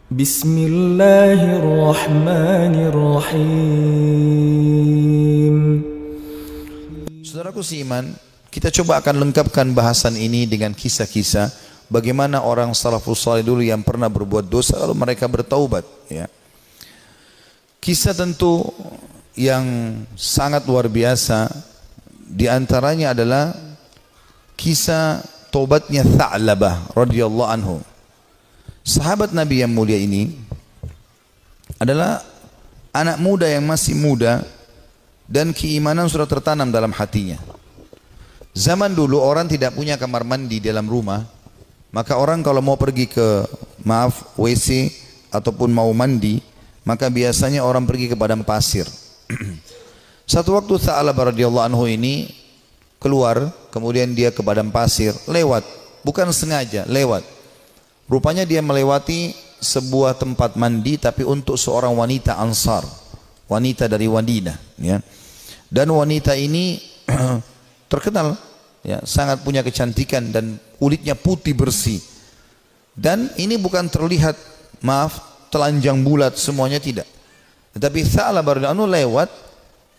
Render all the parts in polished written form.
Bismillahirrahmanirrahim. Saudaraku seiman, kita coba akan lengkapkan bahasan ini dengan kisah-kisah bagaimana orang salafus saleh dulu yang pernah berbuat dosa lalu mereka bertaubat, ya. Kisah tentu yang sangat luar biasa, di antaranya adalah kisah taubatnya Tha'labah radhiyallahu anhu. Sahabat Nabi yang mulia ini adalah anak muda yang masih muda dan keimanan sudah tertanam dalam hatinya. Zaman dulu orang tidak punya kamar mandi dalam rumah, maka orang kalau mau pergi ke WC ataupun mau mandi, maka biasanya orang pergi ke padang pasir. Satu waktu Tha'labah radhiyallahu anhu ini keluar, kemudian dia ke padang pasir, lewat, bukan sengaja, lewat. Rupanya dia melewati sebuah tempat mandi tapi untuk seorang wanita Ansar, wanita dari Madinah, ya. Dan wanita ini terkenal, ya, sangat punya kecantikan dan kulitnya putih bersih. Dan ini bukan terlihat, telanjang bulat semuanya, tidak. Tetapi Tha'labah radhiyallahu anhu lewat.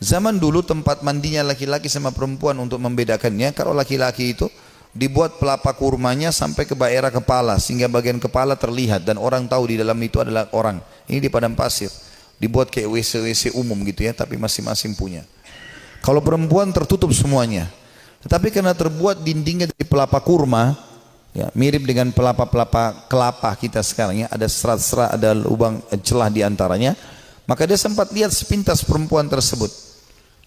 Zaman dulu tempat mandinya laki-laki sama perempuan untuk membedakannya, kalau laki-laki itu dibuat pelapa kurmanya sampai ke daerah kepala sehingga bagian kepala terlihat dan orang tahu di dalam itu adalah orang. Ini di padang pasir, dibuat kayak WC-WC umum gitu, ya, tapi masing-masing punya. Kalau perempuan tertutup semuanya, tetapi karena terbuat dindingnya dari pelapa kurma, ya, mirip dengan pelapa-pelapa kelapa kita sekarang, ya, ada serat-serat, ada lubang celah di antaranya, maka dia sempat lihat sepintas perempuan tersebut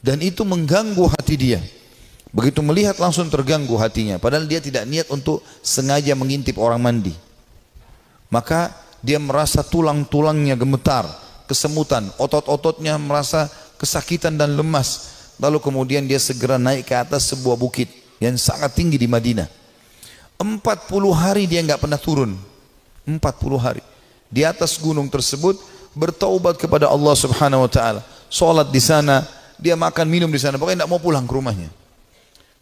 dan itu mengganggu hati dia. Begitu melihat langsung terganggu hatinya, padahal dia tidak niat untuk sengaja mengintip orang mandi. Maka dia merasa tulang-tulangnya gemetar, kesemutan, otot-ototnya merasa kesakitan dan lemas. Lalu kemudian dia segera naik ke atas sebuah bukit yang sangat tinggi di Madinah. 40 hari dia nggak pernah turun. 40 hari di atas gunung tersebut bertaubat kepada Allah Subhanahu wa taala. Salat di sana, dia makan minum di sana, pokoknya tidak mau pulang ke rumahnya.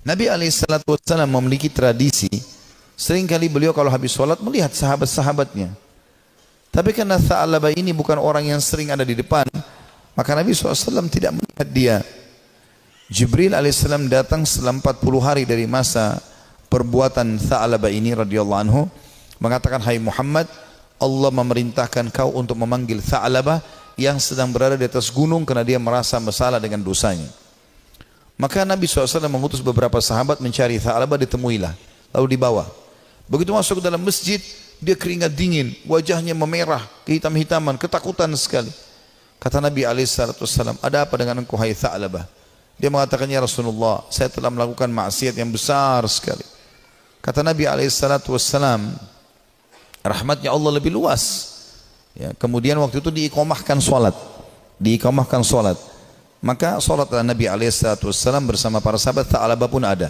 Nabi SAW memiliki tradisi, seringkali beliau kalau habis sholat melihat sahabat-sahabatnya. Tapi karena Tha'labah ini bukan orang yang sering ada di depan, maka Nabi SAW tidak melihat dia. Jibril AS datang setelah 40 hari dari masa perbuatan Tha'labah ini radhiyallahu anhu, mengatakan, "Hai Muhammad, Allah memerintahkan kau untuk memanggil Tha'labah yang sedang berada di atas gunung karena dia merasa bersalah dengan dosanya." Maka Nabi SAW mengutus beberapa sahabat mencari Tha'labah, ditemuilah, lalu dibawa. Begitu masuk ke dalam masjid, dia keringat dingin, wajahnya memerah, kehitam-hitaman, ketakutan sekali. Kata Nabi SAW, "Ada apa dengan engkau, hai Tha'labah?" Dia mengatakan, "Ya Rasulullah, saya telah melakukan maksiat yang besar sekali." Kata Nabi SAW, rahmatnya Allah lebih luas, ya. Kemudian waktu itu diiqamahkan solat, maka solat Nabi SAW bersama para sahabat Tha'labah pun ada.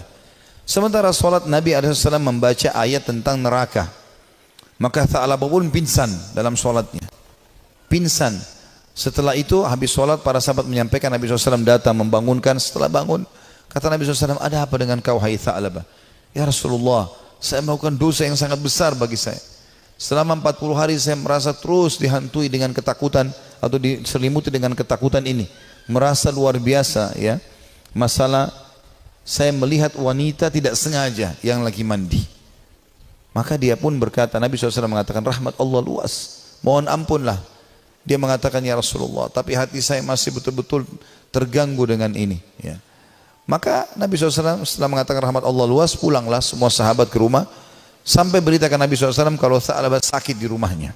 Sementara solat Nabi SAW membaca ayat tentang neraka, maka Tha'labah pun pingsan dalam solatnya, pingsan. Setelah itu habis solat para sahabat menyampaikan, Nabi SAW datang membangunkan. Setelah bangun kata Nabi SAW, "Ada apa dengan kau, hai Tha'labah?" "Ya Rasulullah, saya melakukan dosa yang sangat besar bagi saya. Selama 40 hari saya merasa terus dihantui dengan ketakutan atau diselimuti dengan ketakutan ini. Merasa luar biasa, ya. Masalah saya melihat wanita tidak sengaja yang lagi mandi." Maka dia pun berkata, Nabi SAW mengatakan, "Rahmat Allah luas, mohon ampunlah." Dia mengatakan, "Ya Rasulullah, tapi hati saya masih betul-betul terganggu dengan ini." Ya. Maka Nabi SAW setelah mengatakan rahmat Allah luas, pulanglah semua sahabat ke rumah, sampai beritakan Nabi SAW kalau Tha'labah sakit di rumahnya.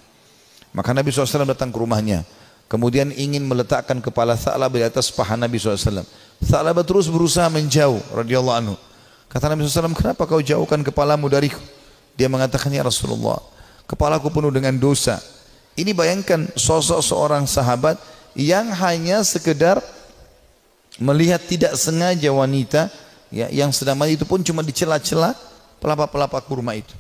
Maka Nabi SAW datang ke rumahnya, kemudian ingin meletakkan kepala Tha'labah di atas paha Nabi SAW. Tha'labah terus berusaha menjauh radhiyallahu anhu. Kata Nabi SAW, "Kenapa kau jauhkan kepalamu dariku?" Dia mengatakan, "Ya Rasulullah, kepalaku penuh dengan dosa." Ini bayangkan sosok seorang sahabat yang hanya sekedar melihat tidak sengaja wanita, ya, yang sedang mandi, itu pun cuma di celah-celah pelapa-pelapa kurma itu.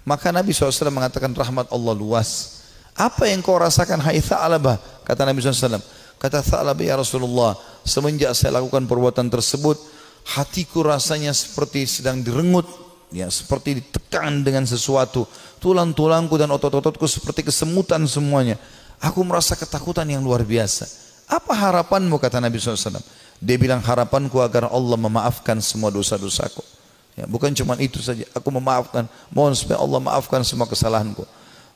Maka Nabi SAW mengatakan rahmat Allah luas. "Apa yang kau rasakan, hai Tha'labah?" Kata Nabi SAW. Kata Tha'labah, "Ya Rasulullah, semenjak saya lakukan perbuatan tersebut, hatiku rasanya seperti sedang direngut ya, seperti ditekan dengan sesuatu. Tulang-tulangku dan otot-ototku seperti kesemutan semuanya. Aku merasa ketakutan yang luar biasa. Apa harapanmu, kata Nabi SAW? Dia bilang, harapanku agar Allah memaafkan semua dosa-dosaku. Ya, bukan cuma itu saja, aku memaafkan, mohon supaya Allah maafkan semua kesalahanku.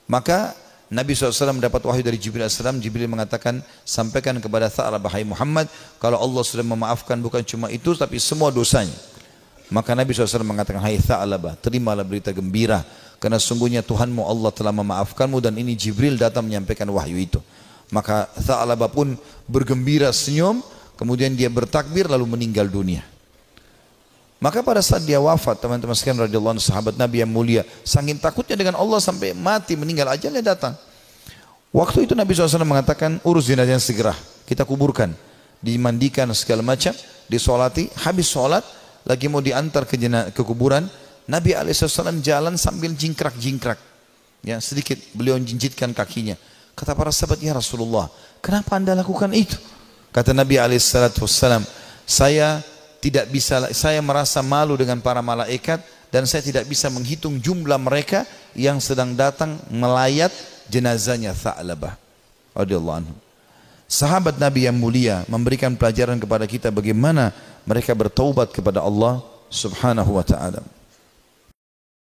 Maka Nabi SAW mendapat wahyu dari Jibril AS. Jibril mengatakan, sampaikan kepada Tha'labah, hai Muhammad, kalau Allah sudah memaafkan bukan cuma itu, tapi semua dosanya. Maka Nabi SAW mengatakan, hai Tha'labah, terimalah berita gembira, karena sungguhnya Tuhanmu Allah telah memaafkanmu, dan ini Jibril datang menyampaikan wahyu itu. Maka Tha'labah pun bergembira, senyum, kemudian dia bertakbir lalu meninggal dunia. Maka pada saat dia wafat, teman-teman sekalian radhiyallahu anhu, sahabat Nabi yang mulia, saking takutnya dengan Allah sampai mati, meninggal, ajalnya datang. Waktu itu Nabi SAW mengatakan, urus jenazahnya segera, kita kuburkan, dimandikan segala macam, disolati. Habis sholat, lagi mau diantar ke kuburan, Nabi SAW jalan sambil jingkrak-jingkrak, ya, sedikit beliau jinjitkan kakinya. Kata para sahabat, ya Rasulullah, kenapa anda lakukan itu? Kata Nabi SAW, saya merasa malu dengan para malaikat, dan saya tidak bisa menghitung jumlah mereka yang sedang datang melayat jenazahnya Tha'labah radhiyallahu anhu. Sahabat Nabi yang mulia memberikan pelajaran kepada kita bagaimana mereka bertaubat kepada Allah Subhanahu wa ta'ala.